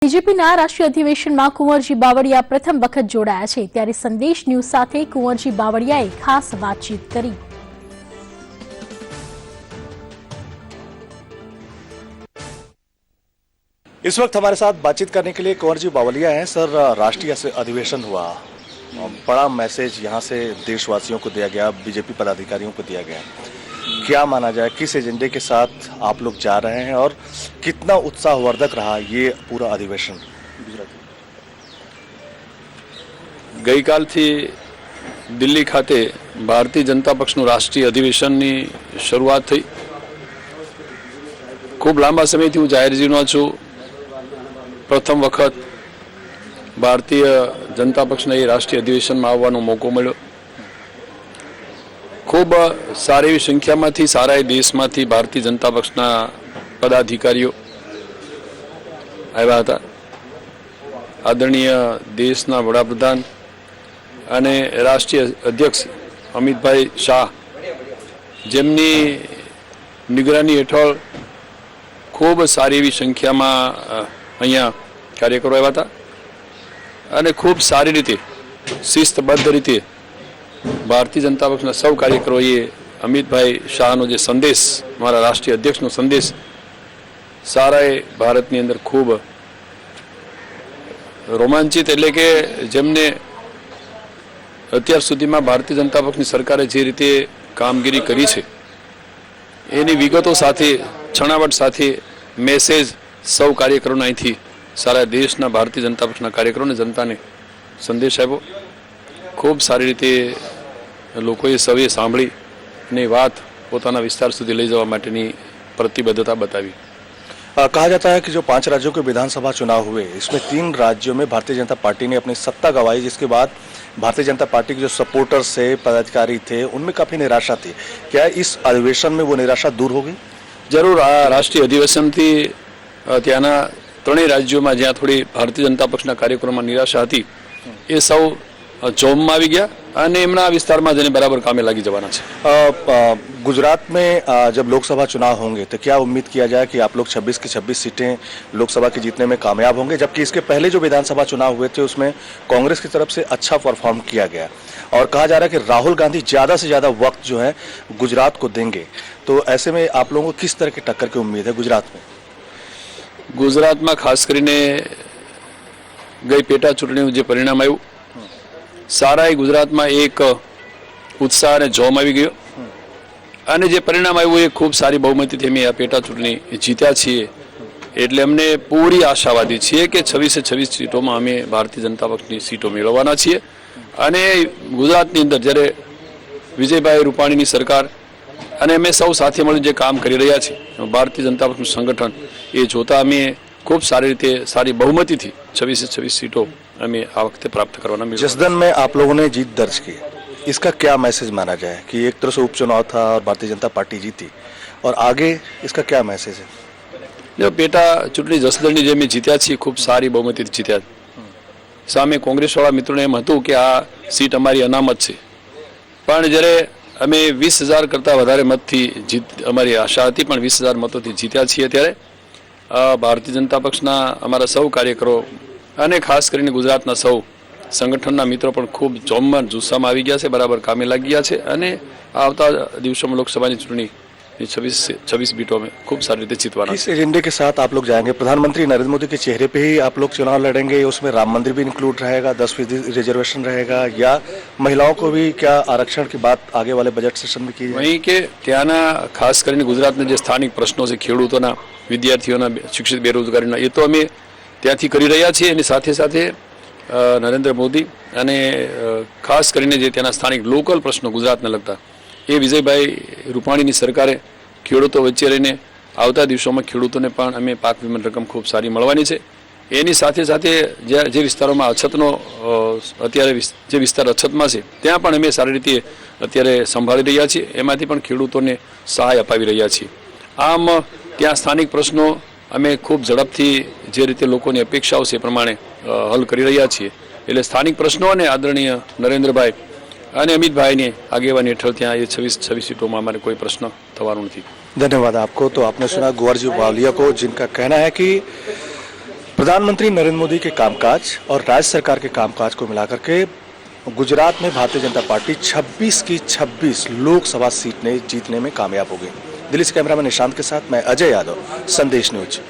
બીજેપીના રાષ્ટ્રીય અધિવેશનમાં કુંવરજી બાવળિયા પ્રથમ વખત જોડાયા છે ત્યારે સંદેશ ન્યૂઝ સાથે કુંવરજી બાવળિયાએ ખાસ વાતચીત કરી। इस वक्त हमारे साथ बातचीत करने के लिए कुंवरजी बावलिया हैं। सर, राष्ट्रीय अधिवेशन हुआ, बड़ा मैसेज यहाँ से देशवासियों को दिया गया, बीजेपी पदाधिकारियों को दिया गया। क्या माना जाए, किस एजेंडे के साथ आप लोग जा रहे हैं और कितना उत्साहवर्धक रहा ये पूरा अधिवेशन? गई काल थी दिल्ली खाते भारतीय जनता पक्षનું રાષ્ટ્રીય અધિવેશનની શરૂઆત થઈ। ખૂબ લાંબા સમયથી હું જાહેર જીવનો છું। પ્રથમ વખત ભારતીય જનતા પક્ષના એ રાષ્ટ્રીય અધિવેશનમાં આવવાનો મોકો મળ્યો। ખૂબ સારી એવી સંખ્યામાંથી સારા દેશમાંથી ભારતીય જનતા પક્ષના પદાધિકારીઓ આવ્યા હતા। આદરણીય દેશના વડાપ્રધાન અને રાષ્ટ્રીય અધ્યક્ષ અમિતભાઈ શાહ જેમની નિગરાની હેઠળ ખૂબ સારી એવી સંખ્યામાં અહીંયા કાર્યકરો આવ્યા હતા અને ખૂબ સારી રીતે શિસ્તબદ્ધ રીતે ભારતીય જનતા પક્ષના સૌ કાર્યકરોએ અમિતભાઈ શાહનો જે સંદેશ, મારા રાષ્ટ્રીય અધ્યક્ષનો સંદેશ સારાએ ભારતની અંદર ખૂબ રોમાંચિત, એટલે કે જેમને અત્યાર સુધીમાં ભારતીય જનતા પક્ષની સરકારે જે રીતે કામગીરી કરી છે એની વિગતો સાથે છણાવટ સાથે મેસેજ સૌ કાર્યકરોને અહીંથી સારા દેશના ભારતીય જનતા પક્ષના કાર્યકરોને જનતાને સંદેશ આપ્યો। ખૂબ સારી રીતે લોકોએ સૌએ સાંભળી અને વાત પોતાના વિસ્તાર સુધી લઈ જવા માટેની પ્રતિબદ્ધતા બતાવી। कहा जाता है कि जो 5 राज्यों के विधानसभा चुनाव हुए, इसमें 3 राज्यों में भारतीय जनता पार्टी ने अपनी सत्ता गंवाई, जिसके बाद भारतीय जनता पार्टी के जो सपोर्टर्स थे, पदाधिकारी थे, उनमें काफी निराशा थी। क्या इस अधिवेशन में वो निराशा दूर होगी? जरूर। आ राष्ट्रीय अधिवेशनથી ત્યાંના ત્રણેય રાજ્યોમાં જ્યાં થોડી ભારતીય જનતા પક્ષના કાર્યક્રમમાં નિરાશા હતી એ સૌ જોમમાં આવી ગયા અને એમના વિસ્તારમાં જઈને બરાબર કામે લાગી જવાના છે। गुजरात में जब लोकसभा चुनाव होंगे तो क्या उम्मीद किया जाए कि आप लोग 26 की 26 सीटें लोकसभा की जीतने में कामयाब होंगे, जबकि इसके पहले जो विधानसभा चुनाव हुए थे उसमें कांग्रेस की तरफ से अच्छा परफॉर्म किया गया और कहा जा रहा है कि राहुल गांधी ज़्यादा से ज़्यादा वक्त जो है गुजरात को देंगे, तो ऐसे में आप लोगों को किस तरह की टक्कर की उम्मीद है गुजरात में? गुजरात में खास કરીને ગઈ પેટા ચૂંટણીનું જે પરિણામ આવ્યું સારા ગુજરાતમાં એક ઉત્સાહ અને જોમ આવી ગયો અને જે પરિણામ આવ્યું એ ખૂબ સારી બહુમતીથી અમે આ પેટા ચૂંટણી જીત્યા છીએ। એટલે અમને પૂરી આશાવાદી છીએ કે 26 સીટોમાં અમે ભારતીય જનતા પક્ષની સીટો મેળવવાના છીએ અને ગુજરાતની અંદર જ્યારે વિજયભાઈ રૂપાણીની સરકાર અને અમે સૌ સાથે મળીને જે કામ કરી રહ્યા છીએ ભારતીય જનતા પક્ષનું સંગઠન એ જોતા અમે खूब सारी रीते सारी बहुमती थी 26 सीटों हमें आ वक्त प्राप्त करवाना मिला। जसदन में आप लोगों ने जीत दर्ज की, इसका क्या मैसेज माना जाए कि एक तरह से उपचुनाव था और भारतीय जनता पार्टी जीती, और आगे इसका क्या मैसेज है? जो पेटा चूंटणी जसदननी जे जीत्या छे खूब सारी बहुमती जीत्या। सामे कांग्रेसवाळा मित्रोने एम हतुं कि आ सीट अमारी अनामत छे, पण ज्यारे अमे 20,000 करता वधारे मतथी जीत अमारी आशा हती पण 20,000 मतोथी जीत्या छीए त्यारे भारतीय जनता पक्षना अमारा सौ कार्यकरो અને ખાસ કરીને ગુજરાતના સૌ સંગઠનના મિત્રો પણ ખૂબ જોમમાં જુસ્સામાં આવી ગયા છે, બરાબર કામે લાગી ગયા છે અને આવતા દિવસોમાં લોકસભાની ચૂંટણી 26 सीटों में खूब सारी रीते जीतवाना। इस एजेंडे के साथ आप लोग जाएंगे, प्रधानमंत्री नरेंद्र मोदी के चेहरे पे ही आप लोग चुनाव लड़ेंगे, उसमें राम मंदिर भी इंक्लूड रहेगा, 10% रिजर्वेशन रहेगा, या महिलाओं को भी क्या आरक्षण की बात आगे वाले बजट सेशन में की जाए? वहीं के त्याना खास કરીને ગુજરાતના જે સ્થાનિક પ્રશ્નો છે ખેડૂતોના, વિદ્યાર્થીઓના, શિક્ષિત બેરોજગારીના, એ તો અમે ત્યાંથી કરી રહ્યા છીએ એની સાથે સાથે નરેન્દ્ર મોદી અને ખાસ કરીને જે ત્યાંના સ્થાનિક લોકલ પ્રશ્નો ગુજરાતને લગતા એ વિજયભાઈ રૂપાણીની સરકારે ખેડૂતો વચ્ચે રહીને આવતા દિવસોમાં ખેડૂતોને પણ અમે પાક વીમાની રકમ ખૂબ સારી મળવાની છે। એની સાથે સાથે જે વિસ્તારોમાં અછતનો અત્યારે જે વિસ્તાર અછતમાં છે ત્યાં પણ અમે સારી રીતે અત્યારે સંભાળી રહ્યા છીએ, એમાંથી પણ ખેડૂતોને સહાય અપાવી રહ્યા છીએ। આમ ત્યાં સ્થાનિક પ્રશ્નો અમે ખૂબ ઝડપથી જે રીતે લોકોની અપેક્ષાઓ છે એ પ્રમાણે હલ કરી રહ્યા છીએ। એટલે સ્થાનિક પ્રશ્નો અને આદરણીય નરેન્દ્રભાઈ અને અમિતભાઈની આગેવાની હેઠળ ત્યાં એ 26 सीटों में हमारे कोई प्रश्न थवानो नहीं। धन्यवाद आपको। तो आपने सुना कुंवरजी बावलिया को, जिनका कहना है कि प्रधानमंत्री नरेंद्र मोदी के कामकाज और राज्य सरकार के कामकाज को मिलाकर के गुजरात में भारतीय जनता पार्टी 26 की 26 लोकसभा सीटें जीतने में कामयाब हो गई। दिल्ली से कैमरामैन निशांत के साथ मैं अजय यादव, संदेश न्यूज।